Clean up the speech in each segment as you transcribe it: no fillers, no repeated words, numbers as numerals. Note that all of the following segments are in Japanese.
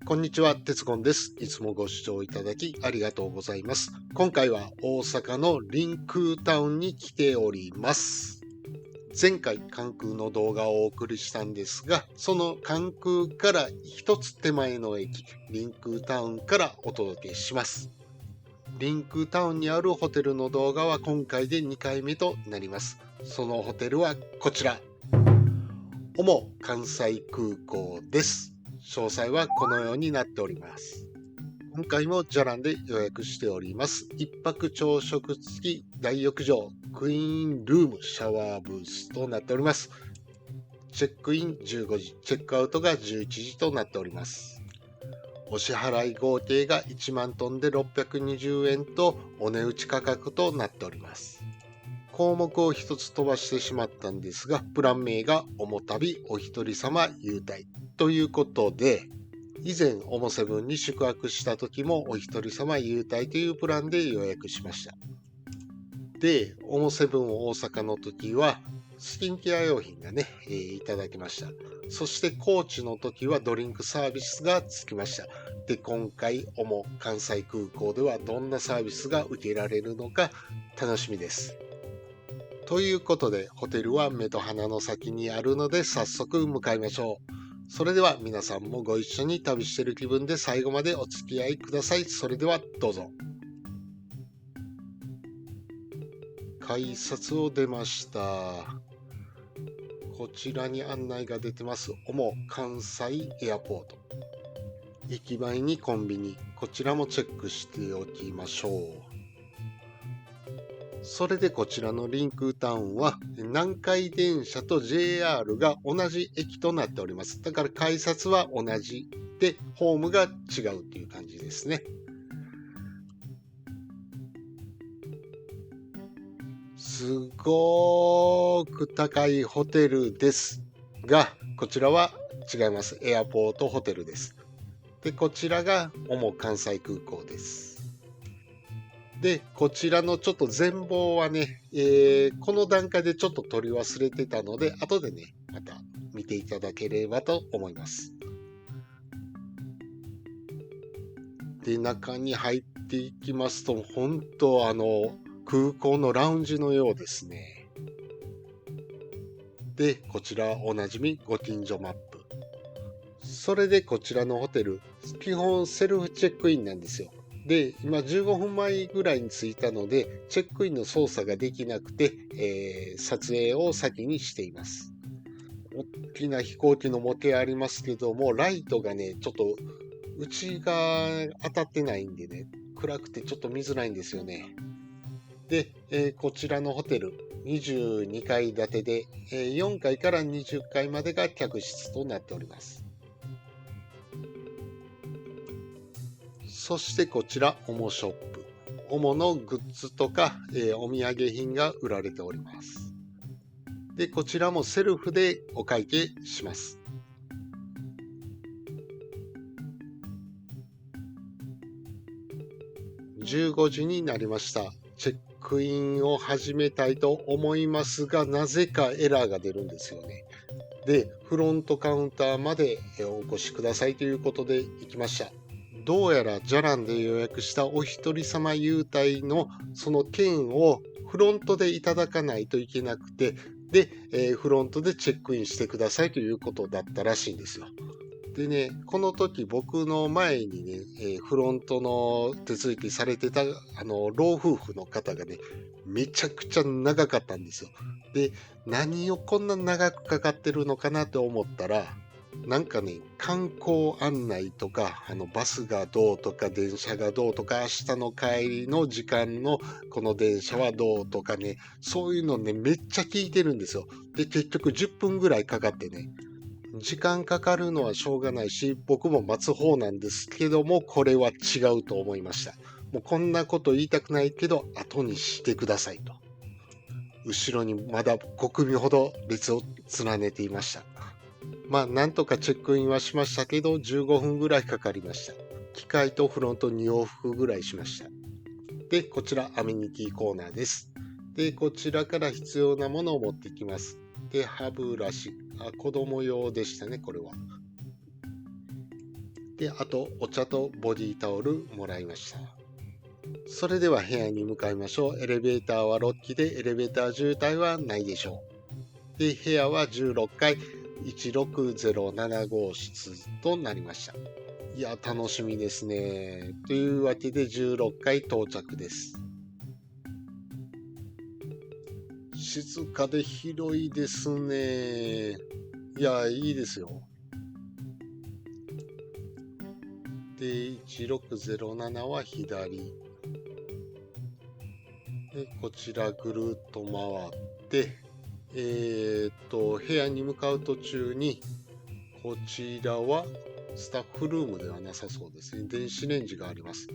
こんにちは、鉄コンです。いつもご視聴いただきありがとうございます。今回は大阪のリンクータウンに来ております。前回関空の動画をお送りしたんですが、その関空から一つ手前の駅、リンクータウンからお届けします。リンクータウンにあるホテルの動画は今回で2回目となります。そのホテルはこちら。オモ関西空港です。詳細はこのようになっております。今回もじゃらんで予約しております。一泊朝食付き大浴場、クイーンルーム、シャワーブースとなっております。チェックイン15時、チェックアウトが11時となっております。お支払い合計が1万トンで620円とお値打ち価格となっております。項目を一つ飛ばしてしまったんですが、プラン名がオモ旅お一人様優待ということで、以前オモセブンに宿泊した時もお一人様優待というプランで予約しました。で、オモセブン大阪の時はスキンケア用品がね、いただきました。そして高知の時はドリンクサービスがつきました。で、今回オモ関西空港ではどんなサービスが受けられるのか楽しみです。ということで、ホテルは目と鼻の先にあるので早速向かいましょう。それでは皆さんもご一緒に旅している気分で最後までお付き合いください。それではどうぞ。改札を出ました。こちらに案内が出てます。オモ関西エアポート。駅前にコンビニ。こちらもチェックしておきましょう。それでこちらのリンクータウンは南海電車と JR が同じ駅となっております。だから改札は同じでホームが違うという感じですね。すごーく高いホテルですが、こちらは違います。エアポートホテルです。で、こちらがオモ関西空港です。で、こちらのちょっと全貌はね、この段階でちょっと取り忘れてたので、後でね、また見ていただければと思います。で、中に入っていきますと、本当空港のラウンジのようですね。で、こちらおなじみご近所マップ。それでこちらのホテル、基本セルフチェックインなんですよ。で、今15分前ぐらいに着いたので、チェックインの操作ができなくて、撮影を先にしています。大きな飛行機の模型ありますけども、ライトがね、ちょっと内が当たってないんでね、暗くてちょっと見づらいんですよね。で、こちらのホテル、22階建てで、4階から20階までが客室となっております。そしてこちら、オモショップ。オモのグッズとか、お土産品が売られております。で、こちらもセルフでお会計します。15時になりました。チェックインを始めたいと思いますが、なぜかエラーが出るんですよね。で、フロントカウンターまでお越しくださいということで行きました。どうやらじゃらんで予約したお一人様優待のその券をフロントでいただかないといけなくて、で、フロントでチェックインしてくださいということだったらしいんですよ。でね、この時僕の前にね、フロントの手続きされてた老夫婦の方がね、めちゃくちゃ長かったんですよ。で、何をこんな長くかかってるのかなと思ったら、なんかね、観光案内とか、バスがどうとか、電車がどうとか、明日の帰りの時間のこの電車はどうとかね、そういうのね、めっちゃ聞いてるんですよ。で、結局10分ぐらいかかってね、時間かかるのはしょうがないし、僕も待つ方なんですけども、これは違うと思いました。もうこんなこと言いたくないけど、後にしてくださいと。後ろにまだ5組ほど列を連ねていました。まあ、なんとかチェックインはしましたけど、15分ぐらいかかりました。機械とフロント2往復ぐらいしました。で、こちらアメニティコーナーです。で、こちらから必要なものを持ってきます。で、歯ブラシ。子供用でしたね、これは。で、あとお茶とボディタオルもらいました。それでは部屋に向かいましょう。エレベーターは6基でエレベーター渋滞はないでしょう。で、部屋は16階1607号室となりました。いや、楽しみですね。というわけで16階到着です。静かで広いですね。いや、いいですよ。で、1607は左。で、こちらぐるっと回って、部屋に向かう途中に、こちらはスタッフルームではなさそうですね。電子レンジがあります。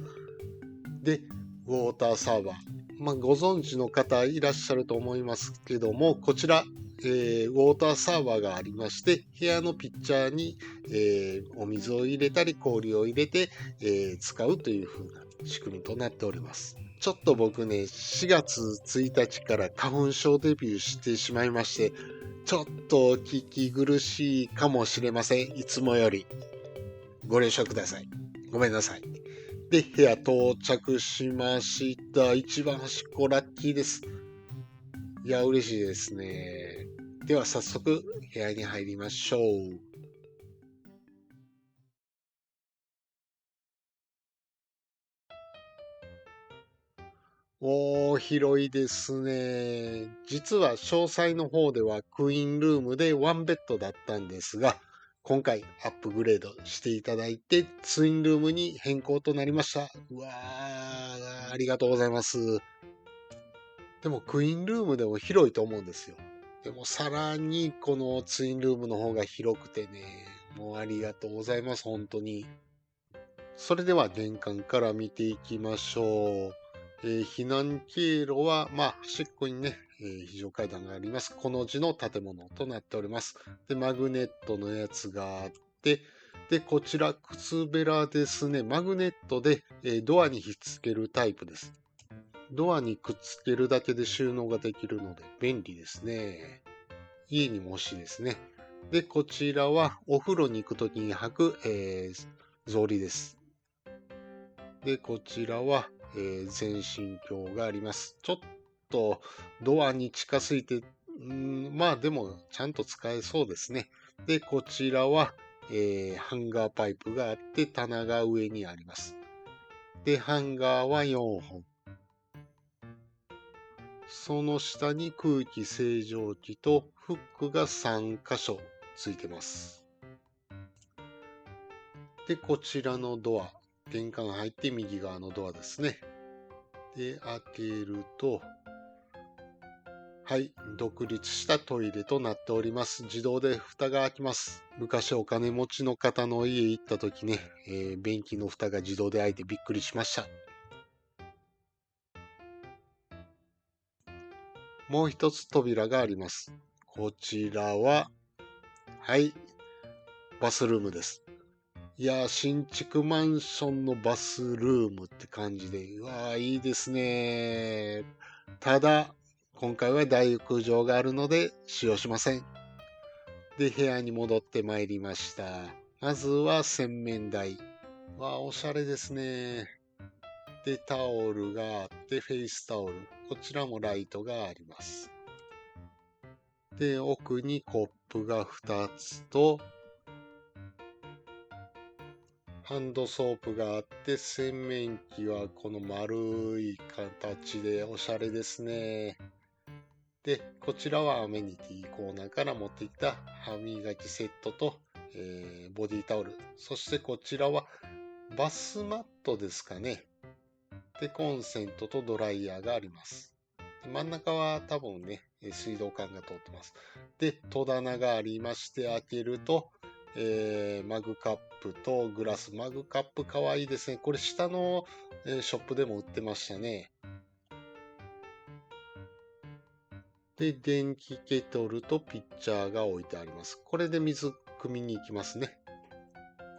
で、ウォーターサーバー。ご存知の方いらっしゃると思いますけども、こちら、ウォーターサーバーがありまして、部屋のピッチャーに、お水を入れたり氷を入れて、使うという風な仕組みとなっております。ちょっと僕ね、4月1日から花粉症デビューしてしまいまして、ちょっと聞き苦しいかもしれません。いつもより。ご了承ください。ごめんなさい。で、部屋到着しました。一番端っこラッキーです。いや、嬉しいですね。では早速部屋に入りましょう。広いですね。実は詳細の方ではクイーンルームでワンベッドだったんですが、今回アップグレードしていただいて、ツインルームに変更となりました。うわー、ありがとうございます。でもクイーンルームでも広いと思うんですよ。でもさらにこのツインルームの方が広くてね、もうありがとうございます、本当に。それでは玄関から見ていきましょう。避難経路は、端っこにね、非常階段があります。この字の建物となっております。で、マグネットのやつがあって、で、こちら、靴べらですね。マグネットで、ドアにひっつけるタイプです。ドアにくっつけるだけで収納ができるので便利ですね。家にも欲しいですね。で、こちらはお風呂に行くときに履く、草履です。で、こちらは、前進鏡があります。ちょっとドアに近づいて、でもちゃんと使えそうですね。で、こちらは、ハンガーパイプがあって棚が上にあります。で、ハンガーは4本。その下に空気清浄機とフックが3箇所ついてます。で、こちらのドア、玄関入って右側のドアですね。で、開けると、はい、独立したトイレとなっております。自動で蓋が開きます。昔お金持ちの方の家行った時ね、便器の蓋が自動で開いてびっくりしました。もう一つ扉があります。こちらは、はい、バスルームです。いやー、新築マンションのバスルームって感じで、うわー、いいですね。ただ、今回は大浴場があるので使用しません。で、部屋に戻ってまいりました。まずは洗面台。わー、おしゃれですね。で、タオルがあって、フェイスタオル。こちらもライトがあります。で、奥にコップが2つと、ハンドソープがあって、洗面器はこの丸い形でおしゃれですね。で、こちらはアメニティコーナーから持ってきた歯磨きセットと、ボディタオル。そしてこちらはバスマットですかね。で、コンセントとドライヤーがあります。真ん中は多分ね、水道管が通ってます。で、戸棚がありまして、開けると、マグカップとグラス。マグカップかわいいですね。これ下の、ショップでも売ってましたね。で、電気ケトルとピッチャーが置いてあります。これで水汲みに行きますね。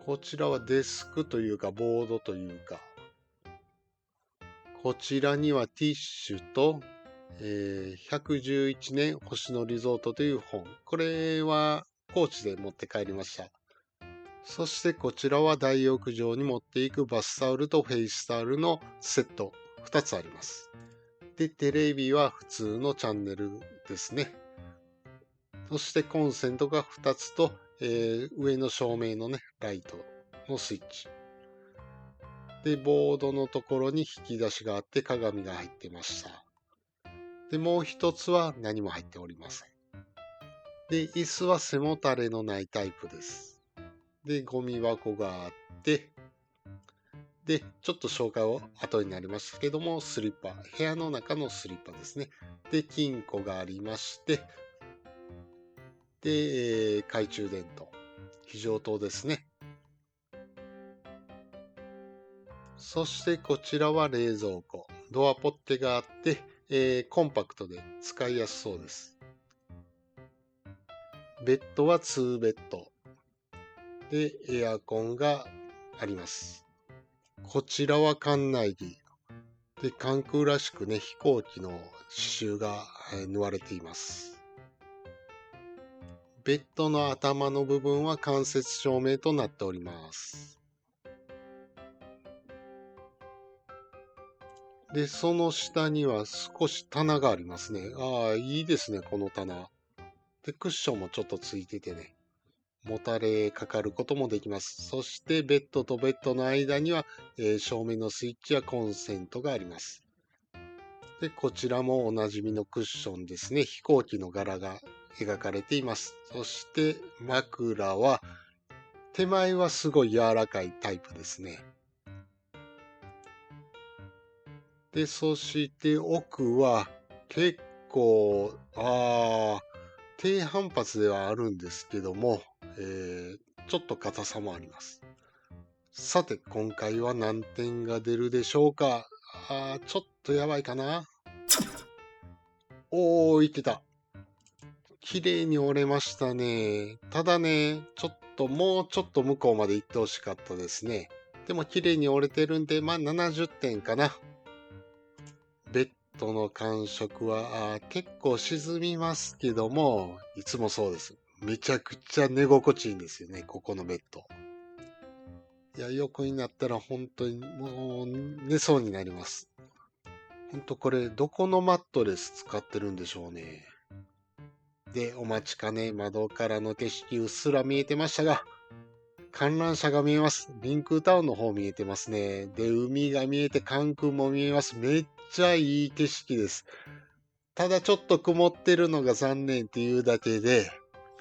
こちらはデスクというか、ボードというか、こちらにはティッシュと、111年星野リゾートという本。これは高知で持って帰りました。そしてこちらは大浴場に持っていくバスタオルとフェイスタオルのセット2つあります。で、テレビは普通のチャンネルですね。そしてコンセントが2つと、上の照明のね、ライトのスイッチ。で、ボードのところに引き出しがあって鏡が入ってました。で、もう一つは何も入っておりません。で、椅子は背もたれのないタイプです。で、ゴミ箱があって、で、ちょっと紹介を後になりましたけども、スリッパ、部屋の中のスリッパですね。で、金庫がありまして、で、懐中電灯、非常灯ですね。そしてこちらは冷蔵庫、ドアポッテがあって、コンパクトで使いやすそうです。ベッドは2ベッドで、エアコンがあります。こちらは館内着で、関空らしくね、飛行機の刺繍が縫われています。ベッドの頭の部分は間接照明となっております。で、その下には少し棚がありますね。ああ、いいですね、この棚。で、クッションもちょっとついててね、もたれかかることもできます。そして、ベッドとベッドの間には、照明のスイッチやコンセントがあります。で、こちらもおなじみのクッションですね。飛行機の柄が描かれています。そして枕は、手前はすごい柔らかいタイプですね。で、そして奥は結構、低反発ではあるんですけども、ちょっと硬さもあります。さて、今回は何点が出るでしょうか。ちょっとやばいかな。いけた。綺麗に折れましたね。ただね、もうちょっと向こうまで行ってほしかったですね。でも綺麗に折れてるんで、まあ70点かな。ベッドの感触は結構沈みますけども、いつもそうです。めちゃくちゃ寝心地いいんですよね、ここのベッド。いや、横になったら本当にもう寝そうになります。本当これ、どこのマットレス使ってるんでしょうね。で、お待ちかね、窓からの景色うっすら見えてましたが、観覧車が見えます。リンクタウンの方見えてますね。で、海が見えて関空も見えます。めっちゃいい景色です。ただちょっと曇ってるのが残念っていうだけで、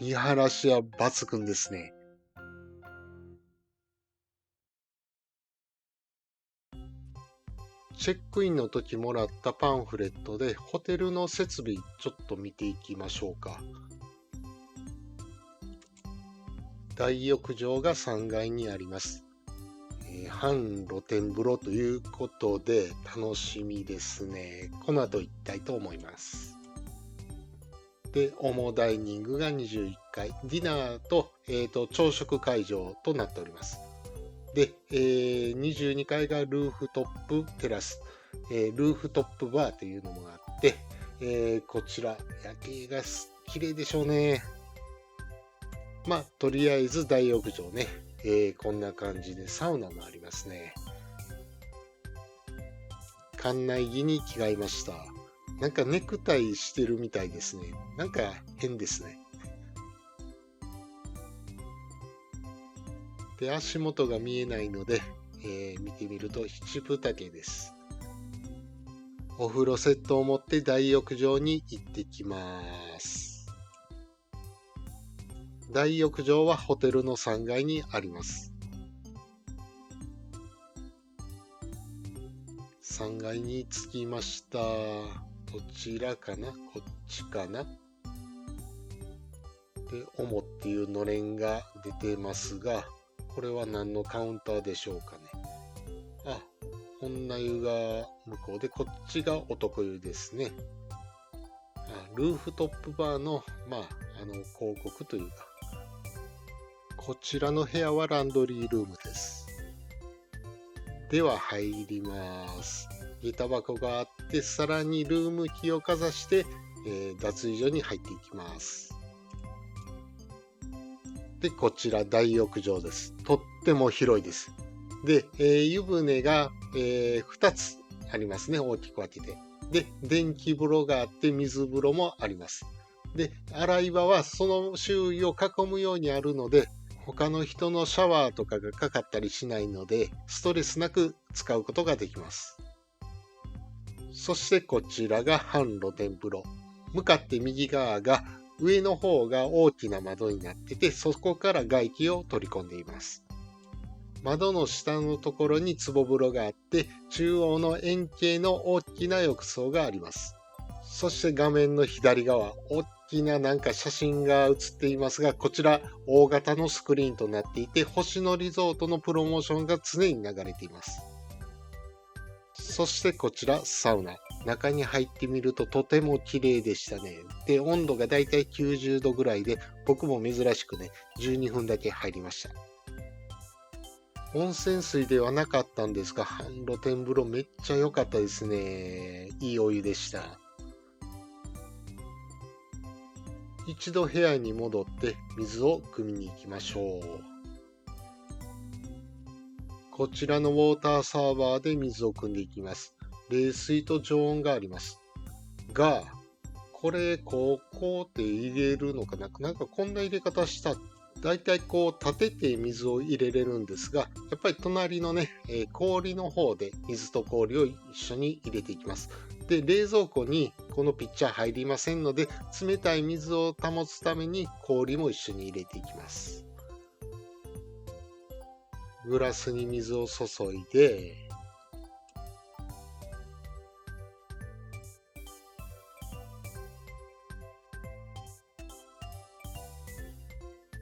見晴らしは抜群ですね。チェックインの時もらったパンフレットでホテルの設備ちょっと見ていきましょうか。大浴場が3階にあります。半露天風呂ということで楽しみですね。この後行きたいと思います。で、オモダイニングが21階、ディナーと、朝食会場となっております。で、22階がルーフトップテラス、ルーフトップバーというのもあって、こちら夜景が綺麗でしょうね。まあ、とりあえず大浴場ね、こんな感じでサウナもありますね。館内着に着替えました。なんかネクタイしてるみたいですね。なんか変ですね。で、足元が見えないので、見てみると七分丈です。お風呂セットを持って大浴場に行ってきます。大浴場はホテルの3階にあります。3階に着きました。どちらかな？こっちかな？で、オモっていうのれんが出てますが、これは何のカウンターでしょうかね。女湯が向こうで、こっちが男湯ですね。ルーフトップバーの、広告というか、こちらの部屋はランドリールームです。では入ります。下駄箱があって、さらにルームキーをかざして、脱衣所に入っていきます。で、こちら大浴場です。とっても広いです。で、湯船が、2つありますね。大きく分けて。で、電気風呂があって水風呂もあります。で、洗い場はその周囲を囲むようにあるので、他の人のシャワーとかがかかったりしないので、ストレスなく使うことができます。そしてこちらが半露天風呂。向かって右側が上の方が大きな窓になってて、そこから外気を取り込んでいます。窓の下のところに壺風呂があって、中央の円形の大きな浴槽があります。そして画面の左側、大きななんか写真が写っていますが、こちら大型のスクリーンとなっていて、星野リゾートのプロモーションが常に流れています。そしてこちらサウナ。中に入ってみるととても綺麗でしたね。で、温度がだいたい90度ぐらいで、僕も珍しくね、12分だけ入りました。温泉水ではなかったんですが、半露天風呂めっちゃ良かったですね。いいお湯でした。一度部屋に戻って水を汲みに行きましょう。こちらのウォーターサーバーで水を汲んでいきます。冷水と常温があります。が、これ、こうって入れるのかな、なんかこんな入れ方した。だいたいこう立てて水を入れれるんですが、やっぱり隣のね、氷の方で水と氷を一緒に入れていきます。で、冷蔵庫にこのピッチャー入りませんので、冷たい水を保つために氷も一緒に入れていきます。グラスに水を注いで、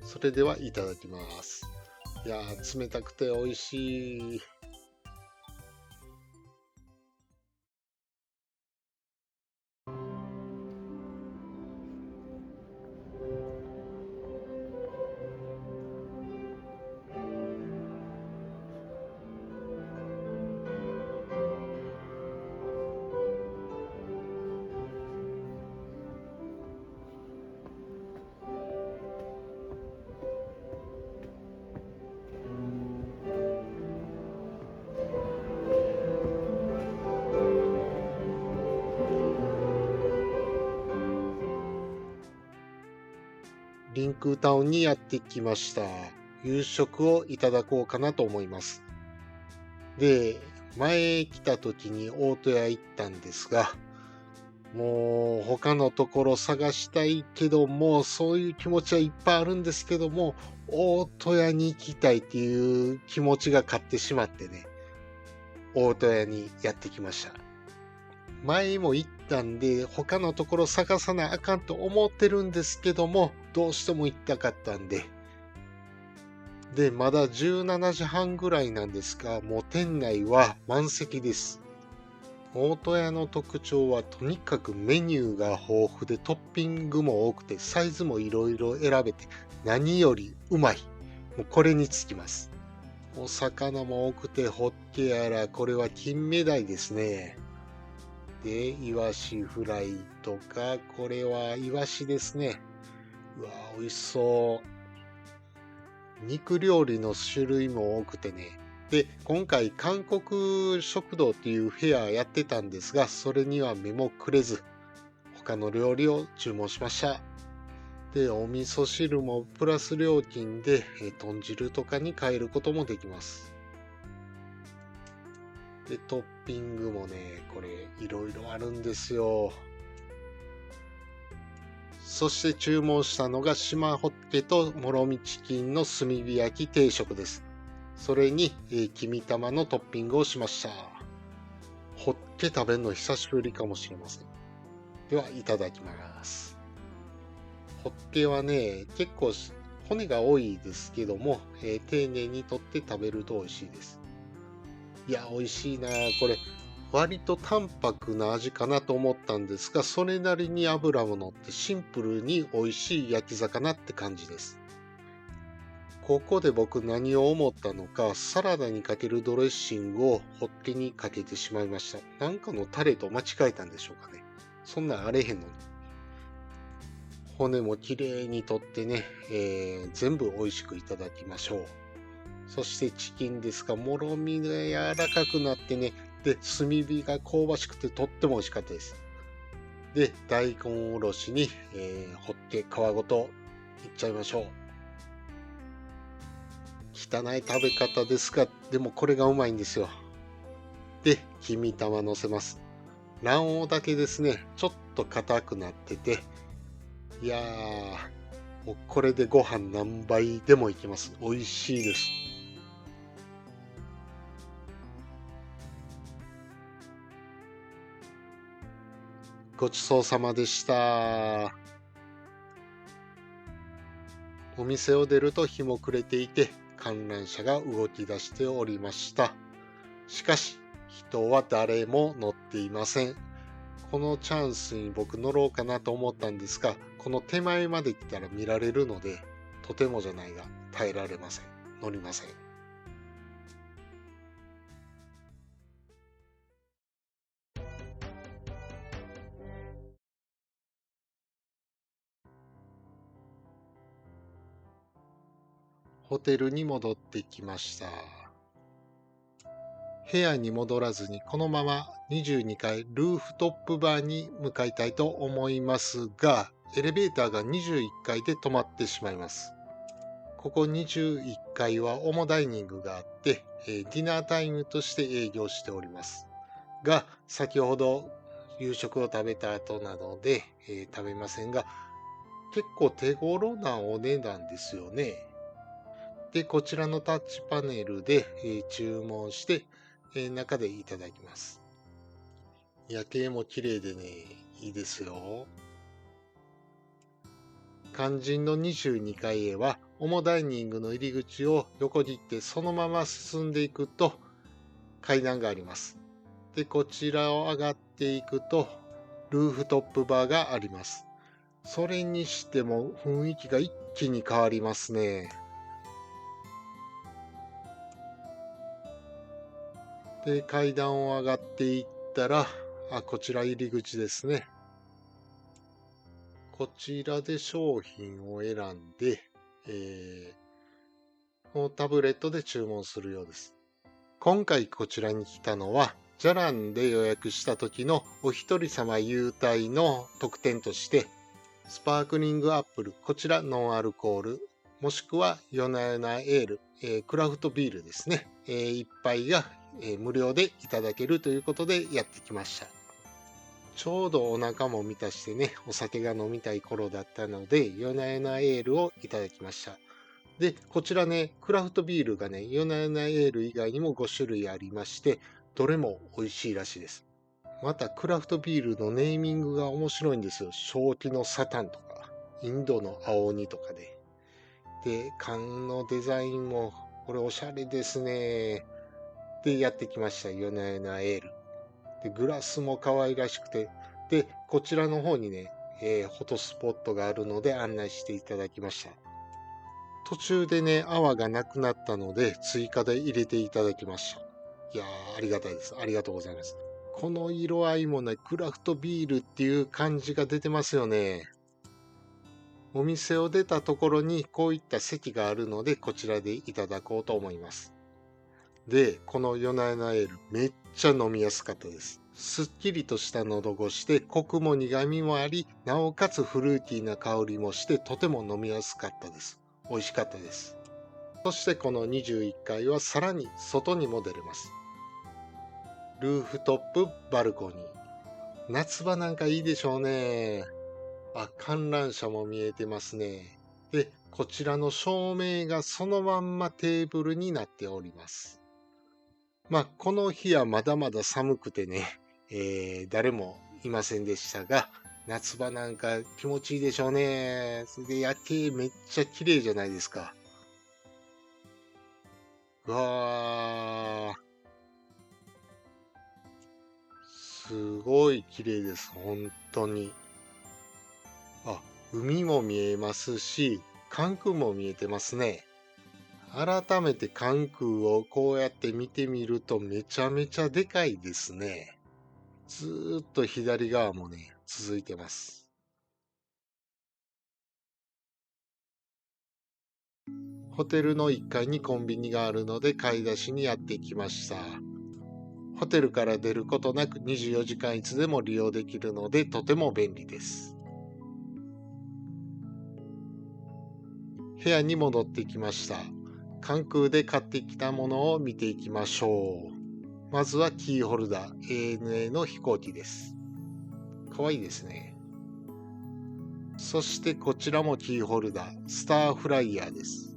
それではいただきます。いやー、冷たくて美味しい。リンクタウンにやってきました。夕食をいただこうかなと思います。で、前来た時に大戸屋行ったんですが、もう他のところ探したいけども、そういう気持ちはいっぱいあるんですけども、大戸屋に行きたいっていう気持ちが勝ってしまってね、大戸屋にやってきました。前も行ったんで、他のところ探さなあかんと思ってるんですけども、どうしても行きたかったんで。で、まだ17時半ぐらいなんですが、もう店内は満席です。大戸屋の特徴はとにかくメニューが豊富でトッピングも多くてサイズもいろいろ選べて何よりうまい。もうこれにつきます。お魚も多くてホッケやらこれは金目鯛ですね。で、イワシフライとかこれはイワシですね。うわー美味しそう。肉料理の種類も多くてね。で、今回韓国食堂っていうフェアやってたんですが、それには目もくれず、他の料理を注文しました。で、お味噌汁もプラス料金で、豚汁とかに変えることもできます。で、トッピングもね、これいろいろあるんですよ。そして注文したのが島ホッケともろみチキンの炭火焼き定食です。それに、黄身玉のトッピングをしました。ホッケ食べるの久しぶりかもしれません。では、いただきます。ホッケはね、結構骨が多いですけども、丁寧に取って食べると美味しいです。いや、美味しいなこれ。割と淡白な味かなと思ったんですが、それなりに脂も乗ってシンプルに美味しい焼き魚って感じです。ここで僕何を思ったのか、サラダにかけるドレッシングをホッケにかけてしまいました。なんかのタレと間違えたんでしょうかね。そんなんあれへんのに。骨もきれいに取ってね、全部美味しくいただきましょう。そしてチキンですが、もろみが柔らかくなってね、で、炭火が香ばしくてとっても美味しかったです。で、大根おろしに、ホッケ皮ごといっちゃいましょう。汚い食べ方ですが、でもこれがうまいんですよ。で、黄身玉乗せます。卵黄だけですね、ちょっと硬くなってて、いやー、もうこれでご飯何杯でもいけます。美味しいです。ごちそうさまでした。お店を出ると日も暮れていて、観覧車が動き出しておりました。しかし、人は誰も乗っていません。このチャンスに僕乗ろうかなと思ったんですが、この手前まで来たら見られるので、とてもじゃないが耐えられません。乗りません。ホテルに戻ってきました。部屋に戻らずにこのまま22階ルーフトップバーに向かいたいと思いますが、エレベーターが21階で止まってしまいます。ここ21階は主ダイニングがあって、ディナータイムとして営業しております。が、先ほど夕食を食べた後なので、食べませんが、結構手頃なお値段ですよね。で、こちらのタッチパネルで、注文して、中でいただきます。夜景も綺麗でね、いいですよ。肝心の22階へは、主ダイニングの入り口を横切ってそのまま進んでいくと階段があります。で、こちらを上がっていくとルーフトップバーがあります。それにしても雰囲気が一気に変わりますね。で、階段を上がっていったら、こちら入り口ですね。こちらで商品を選んで、このタブレットで注文するようです。今回こちらに来たのは、じゃらんで予約した時のお一人様優待の特典として、スパークリングアップル、こちらノンアルコール、もしくは夜な夜なエール、クラフトビールですね、一杯が、無料でいただけるということでやってきました。ちょうどお腹も満たしてね、お酒が飲みたい頃だったので、夜な夜なエールをいただきました。で、こちらね、クラフトビールがね、夜な夜なエール以外にも5種類ありまして、どれも美味しいらしいです。また、クラフトビールのネーミングが面白いんですよ。正気のサタンとか、インドの青鬼とかで。で、缶のデザインも、これおしゃれですね。で、やってきました。夜な夜なエール。で、グラスも可愛らしくて、で、こちらの方にね、フォトスポットがあるので案内していただきました。途中でね、泡がなくなったので、追加で入れていただきました。いやー、ありがたいです。ありがとうございます。この色合いもね、クラフトビールっていう感じが出てますよね。お店を出たところにこういった席があるので、こちらでいただこうと思います。で、このヨナヨナエール、めっちゃ飲みやすかったです。すっきりとした喉越しで、コクも苦味もあり、なおかつフルーティーな香りもして、とても飲みやすかったです。美味しかったです。そしてこの21階はさらに外にも出れます。ルーフトップバルコニー。夏場なんかいいでしょうね。観覧車も見えてますね。で、こちらの照明がそのまんまテーブルになっております。この日はまだまだ寒くてね、誰もいませんでしたが、夏場なんか気持ちいいでしょうね。それで夜景めっちゃ綺麗じゃないですか。うわー、すごい綺麗です。本当に。海も見えますし、関空も見えてますね。改めて関空をこうやって見てみるとめちゃめちゃでかいですね。ずーっと左側もね、続いてます。ホテルの1階にコンビニがあるので買い出しにやってきました。ホテルから出ることなく24時間いつでも利用できるのでとても便利です。部屋に戻ってきました。関空で買ってきたものを見ていきましょう。まずはキーホルダー ANA の飛行機です。かわいいですね。そしてこちらもキーホルダースターフライヤーです。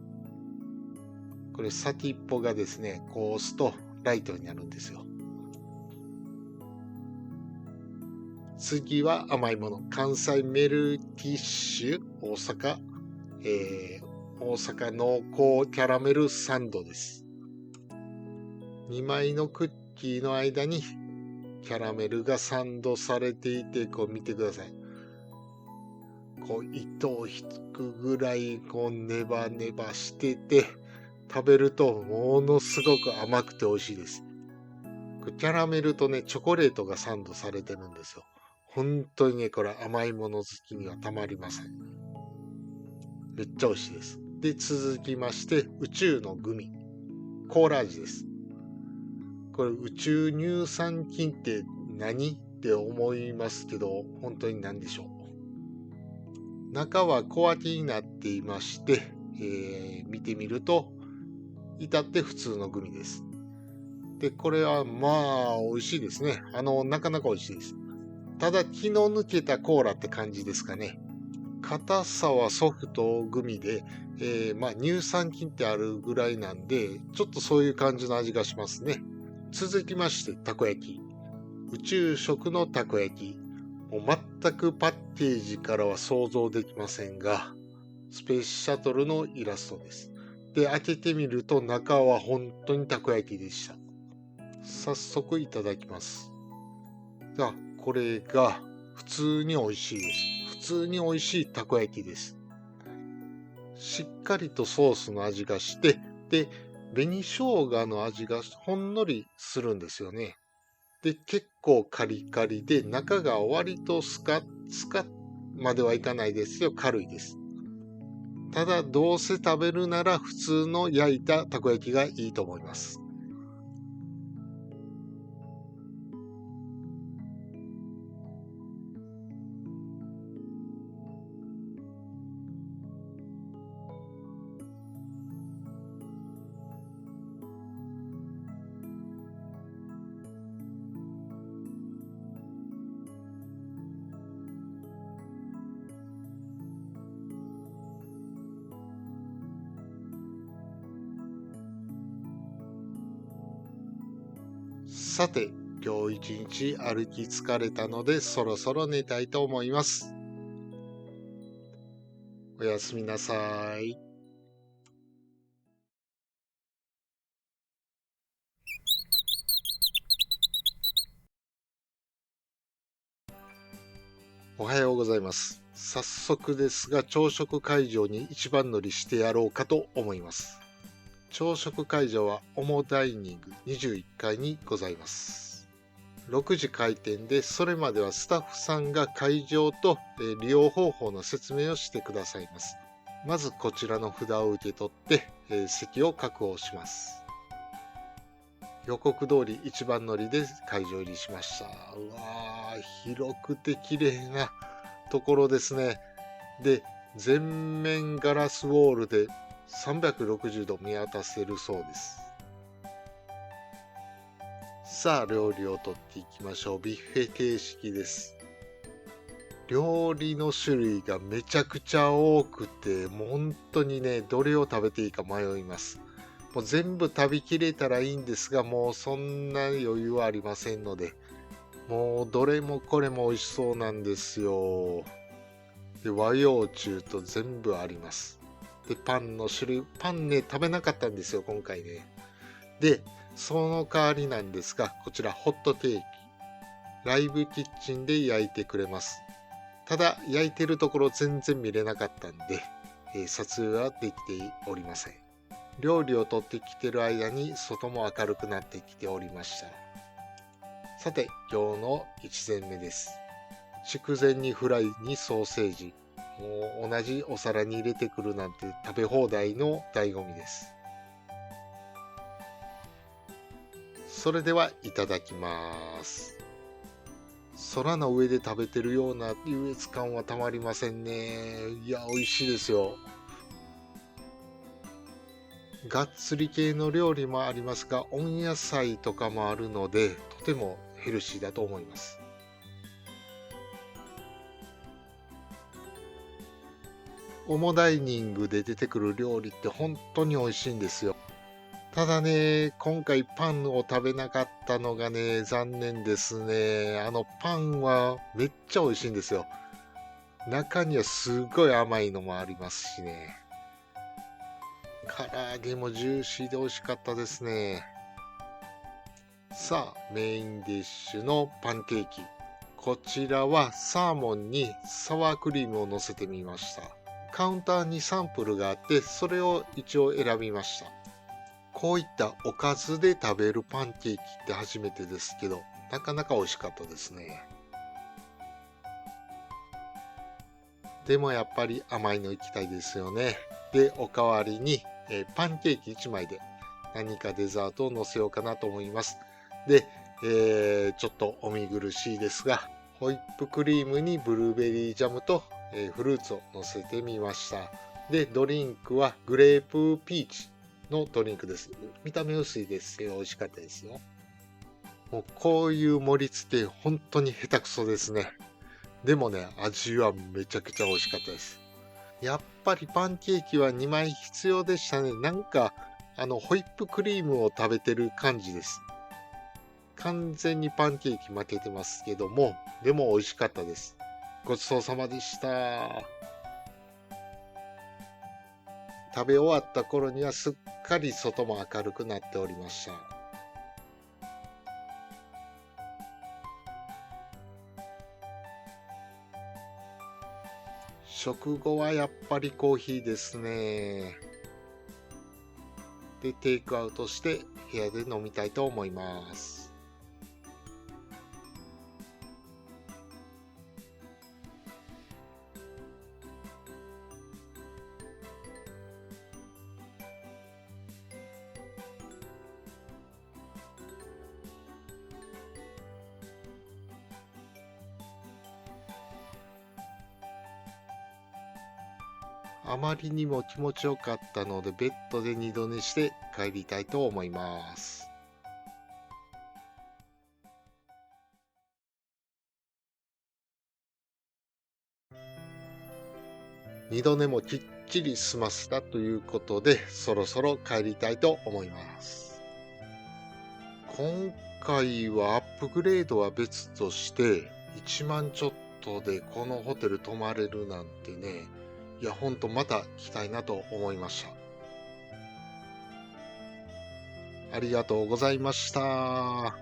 これ先っぽがですね、こう押すとライトになるんですよ。次は甘いもの。関西メルティッシュ大阪、大阪濃厚キャラメルサンドです。2枚のクッキーの間にキャラメルがサンドされていて、こう見てください。こう糸を引くぐらいこうネバネバしてて、食べるとものすごく甘くて美味しいです。キャラメルとね、チョコレートがサンドされてるんですよ。本当にね、これ甘いもの好きにはたまりません。めっちゃ美味しいです。で、続きまして、宇宙のグミ。コーラ味です。これ宇宙乳酸菌って何って思いますけど、本当に何でしょう。中は小分けになっていまして、見てみると、至って普通のグミです。で、これはまあ美味しいですね。なかなか美味しいです。ただ気の抜けたコーラって感じですかね。硬さはソフトグミで、まあ乳酸菌ってあるぐらいなんで、ちょっとそういう感じの味がしますね。続きましてたこ焼き。宇宙食のたこ焼き。もう全くパッケージからは想像できませんが、スペースシャトルのイラストです。で、開けてみると中は本当にたこ焼きでした。早速いただきます。これが普通に美味しいです。普通に美味しいたこ焼きです。しっかりとソースの味がして、で、紅生姜の味がほんのりするんですよね。で、結構カリカリで、中が割とスカまではいかないですよ。軽いです。ただ、どうせ食べるなら普通の焼いたたこ焼きがいいと思います。さて、今日一日歩き疲れたのでそろそろ寝たいと思います。おやすみなさい。おはようございます。早速ですが、朝食会場に一番乗りしてやろうかと思います。朝食会場はオモダイニング21階にございます。6時開店で、それまではスタッフさんが会場と利用方法の説明をしてくださいます。まずこちらの札を受け取って席を確保します。予告通り一番乗りで会場入りしました。うわー、広くて綺麗なところですね。で、全面ガラスウォールで360度見渡せるそうです。さあ、料理を取っていきましょう。ビュッフェ形式です。料理の種類がめちゃくちゃ多くて、もう本当にね、どれを食べていいか迷います。もう全部食べきれたらいいんですが、もうそんな余裕はありませんので、もうどれもこれも美味しそうなんですよ。で、和洋中と全部あります。で、パンの種類、パンね、食べなかったんですよ、今回ね。で、その代わりなんですが、こちらホットケーキ。ライブキッチンで焼いてくれます。ただ、焼いてるところ全然見れなかったんで、撮影はできておりません。料理を取ってきてる間に外も明るくなってきておりました。さて、今日の1膳目です。筑前煮フライにソーセージ、もう同じお皿に入れてくるなんて食べ放題の醍醐味です。それではいただきます。空の上で食べてるような優越感はたまりませんね。いや、美味しいですよ。がっつり系の料理もありますが、温野菜とかもあるので、とてもヘルシーだと思います。オモダイニングで出てくる料理って本当に美味しいんですよ。ただね、今回パンを食べなかったのがね、残念ですね。パンはめっちゃ美味しいんですよ。中にはすごい甘いのもありますしね。唐揚げもジューシーで美味しかったですね。さあ、メインディッシュのパンケーキ。こちらはサーモンにサワークリームを乗せてみました。カウンターにサンプルがあって、それを一応選びました。こういったおかずで食べるパンケーキって初めてですけど、なかなか美味しかったですね。でもやっぱり甘いの行きたいですよね。で、おかわりに、パンケーキ1枚で何かデザートを乗せようかなと思います。で、ちょっとお見苦しいですが、ホイップクリームにブルーベリージャムと、フルーツを乗せてみました。で、ドリンクはグレープピーチのドリンクです。見た目薄いですけど美味しかったですよ。もうこういう盛り付け本当に下手くそですね。でもね、味はめちゃくちゃ美味しかったです。やっぱりパンケーキは2枚必要でしたね。なんか、ホイップクリームを食べてる感じです。完全にパンケーキ負けてますけども、でも美味しかったです。ごちそうさまでした。食べ終わった頃にはすっかり外も明るくなっておりました。食後はやっぱりコーヒーですね。で、テイクアウトして部屋で飲みたいと思います。あまりにも気持ちよかったので、ベッドで二度寝して帰りたいと思います。二度寝もきっちり済ませたということで、そろそろ帰りたいと思います。今回はアップグレードは別として、1万ちょっとでこのホテル泊まれるなんてね、いや、ほんとまた来たいなと思いました。ありがとうございました。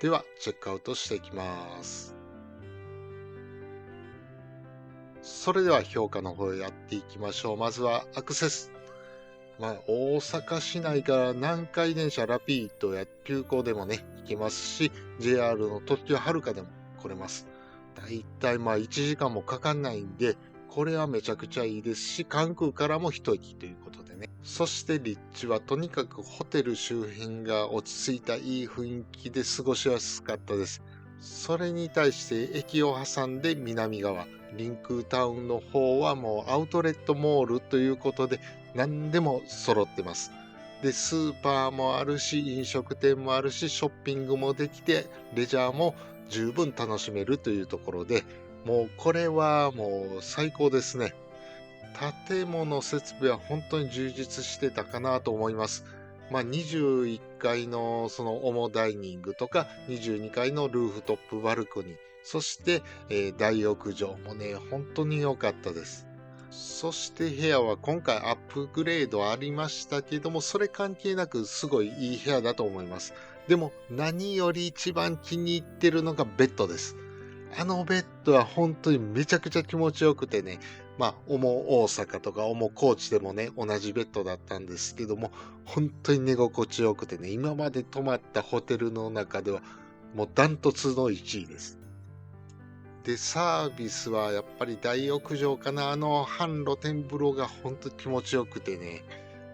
では、チェックアウトしていきます。それでは評価の方やっていきましょう。まずはアクセス。大阪市内から南海電車ラピードや急行でもね、行けますし、JR の特急はるかでも来れます。だいたい1時間もかかんないんで、これはめちゃくちゃいいですし、関空からも一駅ということでね。そして立地はとにかくホテル周辺が落ち着いたいい雰囲気で過ごしやすかったです。それに対して駅を挟んで南側、リンクタウンの方はもうアウトレットモールということで何でも揃ってます。で、スーパーもあるし、飲食店もあるし、ショッピングもできて、レジャーも十分楽しめるというところで、もうこれはもう最高ですね。建物設備は本当に充実してたかなと思います。21階のそのオモダイニングとか、22階のルーフトップバルコニー、そして、大浴場もね、本当に良かったです。そして部屋は今回アップグレードありましたけども、それ関係なくすごいいい部屋だと思います。でも何より一番気に入ってるのがベッドです。あのベッドは本当にめちゃくちゃ気持ちよくてね、オモ大阪とかオモ高知でもね、同じベッドだったんですけども、本当に寝心地よくてね、今まで泊まったホテルの中では、もうダントツの1位です。で、サービスはやっぱり大浴場かな。半露天風呂がほんと気持ちよくてね、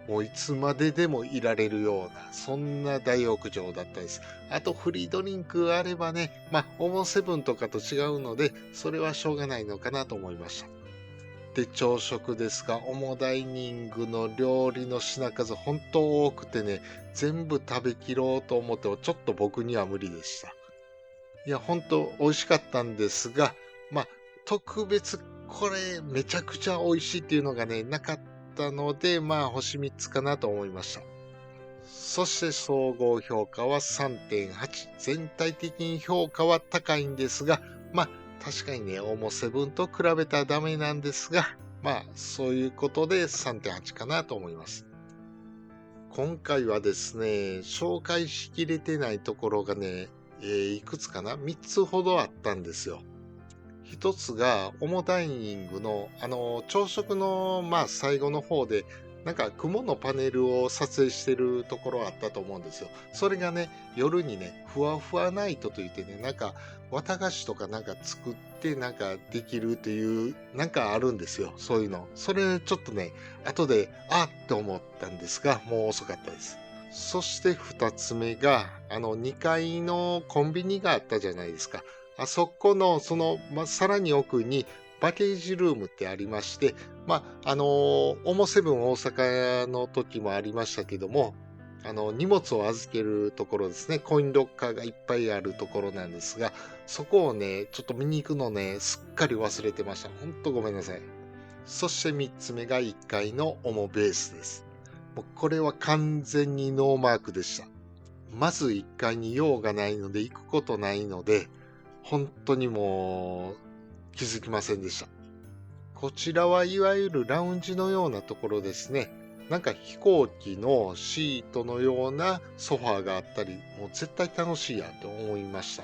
もういつまででもいられるような、そんな大浴場だったです。あとフリードリンクあればね、オモセブンとかと違うので、それはしょうがないのかなと思いました。で、朝食ですが、オモダイニングの料理の品数本当多くてね、全部食べきろうと思ってもちょっと僕には無理でした。いや、本当美味しかったんですが、特別これめちゃくちゃ美味しいっていうのがね、なかったので、星3つかなと思いました。そして総合評価は 3.8。全体的に評価は高いんですが、確かにね、オモセブンと比べたらダメなんですが、そういうことで 3.8 かなと思います。今回はですね、紹介しきれてないところがね、いくつかな ?3 つほどあったんですよ。一つが、オモダイニングの、朝食の、最後の方で、なんか雲のパネルを撮影してるところあったと思うんですよ。それがね、夜にね、ふわふわナイトといってね、なんか、綿菓子とかなんか作ってなんかできるっていう、なんかあるんですよ。そういうの。それちょっとね、後で、って思ったんですが、もう遅かったです。そして二つ目が、2階のコンビニがあったじゃないですか。あそこの、さらに奥に、バゲージルームってありまして、オモセブン大阪の時もありましたけども、荷物を預けるところですね、コインロッカーがいっぱいあるところなんですが、そこをね、ちょっと見に行くのね、すっかり忘れてました。ほんとごめんなさい。そして3つ目が1階のオモベースです。もうこれは完全にノーマークでした。まず1階に用がないので行くことないので、本当にもう気づきませんでした。こちらはいわゆるラウンジのようなところですね。なんか飛行機のシートのようなソファーがあったり、もう絶対楽しいやと思いました。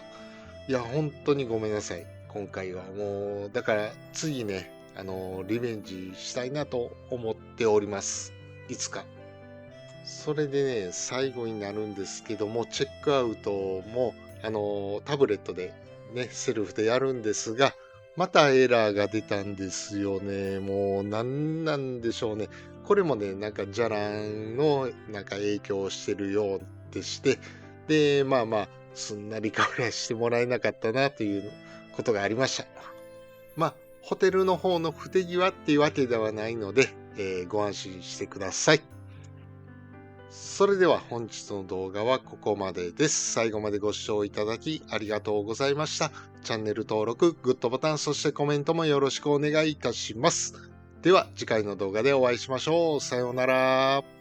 いや、本当にごめんなさい。今回はもう、だから次ね、リベンジしたいなと思っております。いつか。それでね、最後になるんですけども、チェックアウトも、タブレットでね、セルフでやるんですが、またエラーが出たんですよね。もう、なんなんでしょうね。これもね、なんか、じゃらんの、なんか影響してるようでして、で、すんなりカバーしてもらえなかったな、ということがありました。ホテルの方の不手際っていうわけではないので、ご安心してください。それでは本日の動画はここまでです。最後までご視聴いただきありがとうございました。チャンネル登録、グッドボタン、そしてコメントもよろしくお願いいたします。では次回の動画でお会いしましょう。さようなら。